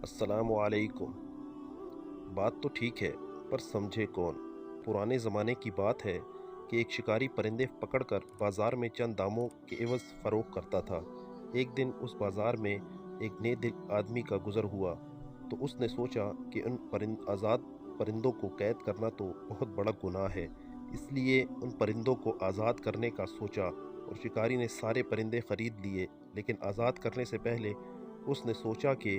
अस्सलामु अलैकुम। बात तो ठीक है, पर समझे कौन। पुराने ज़माने की बात है कि एक शिकारी परिंदे पकड़कर बाज़ार में चंद दामों के एवज़ फ़रोख्त करता था। एक दिन उस बाज़ार में एक नेक आदमी का गुज़र हुआ, तो उसने सोचा कि उन आज़ाद परिंदों को कैद करना तो बहुत बड़ा गुनाह है। इसलिए उन परिंदों को आज़ाद करने का सोचा और शिकारी ने सारे परिंदे ख़रीद लिए। लेकिन आज़ाद करने से पहले उसने सोचा कि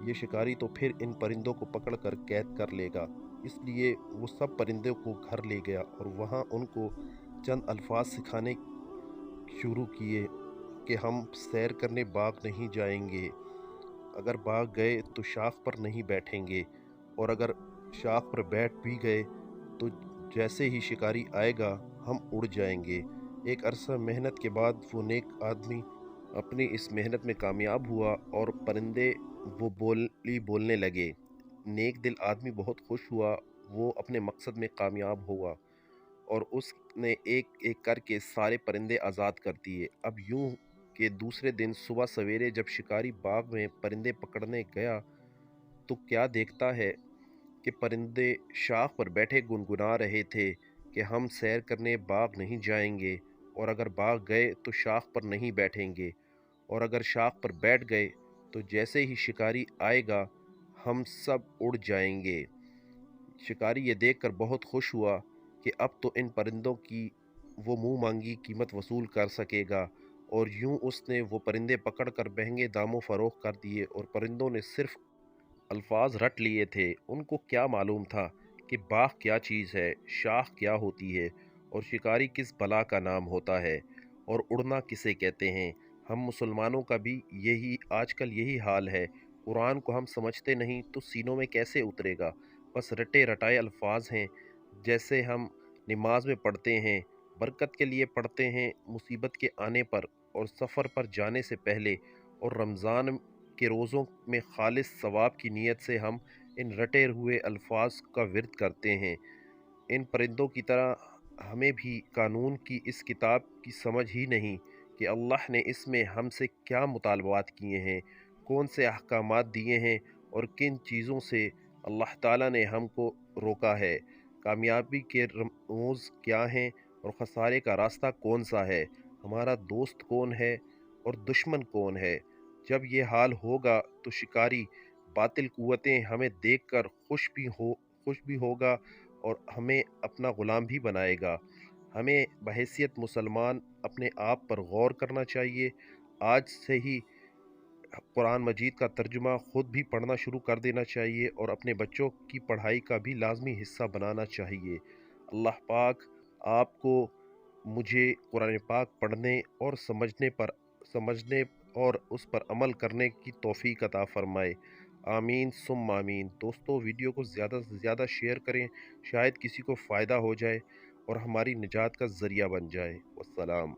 ये शिकारी तो फिर इन परिंदों को पकड़कर कैद कर लेगा। इसलिए वो सब परिंदों को घर ले गया और वहाँ उनको चंद अल्फाज सिखाने शुरू किए कि हम सैर करने बाग नहीं जाएंगे, अगर बाग गए तो शाख पर नहीं बैठेंगे, और अगर शाख पर बैठ भी गए तो जैसे ही शिकारी आएगा हम उड़ जाएंगे। एक अरसा मेहनत के बाद वो नेक आदमी अपनी इस मेहनत में कामयाब हुआ और परिंदे वो बोली बोलने लगे। नेक दिल आदमी बहुत खुश हुआ, वो अपने मकसद में कामयाब हुआ और उसने एक एक करके सारे परिंदे आज़ाद कर दिए। अब यूं कि दूसरे दिन सुबह सवेरे जब शिकारी बाग में परिंदे पकड़ने गया, तो क्या देखता है कि परिंदे शाख पर बैठे गुनगुना रहे थे कि हम सैर करने बाग नहीं जाएंगे, और अगर बाग गए तो शाख पर नहीं बैठेंगे, और अगर शाख पर बैठ गए तो जैसे ही शिकारी आएगा हम सब उड़ जाएंगे। शिकारी ये देखकर बहुत खुश हुआ कि अब तो इन परिंदों की वो मुंह मांगी कीमत वसूल कर सकेगा, और यूं उसने वो परिंदे पकड़कर महंगे दामों फरोख्त कर दिए। और परिंदों ने सिर्फ अल्फाज रट लिए थे, उनको क्या मालूम था कि बाघ क्या चीज़ है, शाख क्या होती है, और शिकारी किस बला का नाम होता है, और उड़ना किसे कहते हैं। हम मुसलमानों का भी यही आजकल यही हाल है। कुरान को हम समझते नहीं तो सीनों में कैसे उतरेगा। बस रटे रटाए अल्फाज हैं, जैसे हम नमाज में पढ़ते हैं, बरकत के लिए पढ़ते हैं, मुसीबत के आने पर और सफ़र पर जाने से पहले, और रमज़ान के रोज़ों में खालिस सवाब की नीयत से हम इन रटे हुए अल्फाज का विर्द करते हैं। इन परिंदों की तरह हमें भी कानून की इस किताब की समझ ही नहीं कि अल्लाह ने इसमें हमसे क्या मुतालबात किए हैं, कौन से अहकामात दिए हैं, और किन चीज़ों से अल्लाह ताला ने हमको रोका है। कामयाबी के रमूज़ क्या हैं और खसारे का रास्ता कौन सा है, हमारा दोस्त कौन है और दुश्मन कौन है। जब ये हाल होगा तो शिकारी बातिल कुव्वतें हमें देखकर खुश भी होगा और हमें अपना ग़ुलाम भी बनाएगा। हमें बहैसियत मुसलमान अपने आप पर गौर करना चाहिए। आज से ही कुरान मजीद का तर्जुमा ख़ुद भी पढ़ना शुरू कर देना चाहिए और अपने बच्चों की पढ़ाई का भी लाजमी हिस्सा बनाना चाहिए। अल्लाह पाक आपको मुझे कुरान पाक पढ़ने और समझने और उस पर अमल करने की तौफीक अता फ़रमाए। आमीन सुम्मा आमीन। दोस्तों, वीडियो को ज़्यादा से ज़्यादा शेयर करें, शायद किसी को फ़ायदा हो जाए और हमारी निजात का ज़रिया बन जाए। वस्सलाम।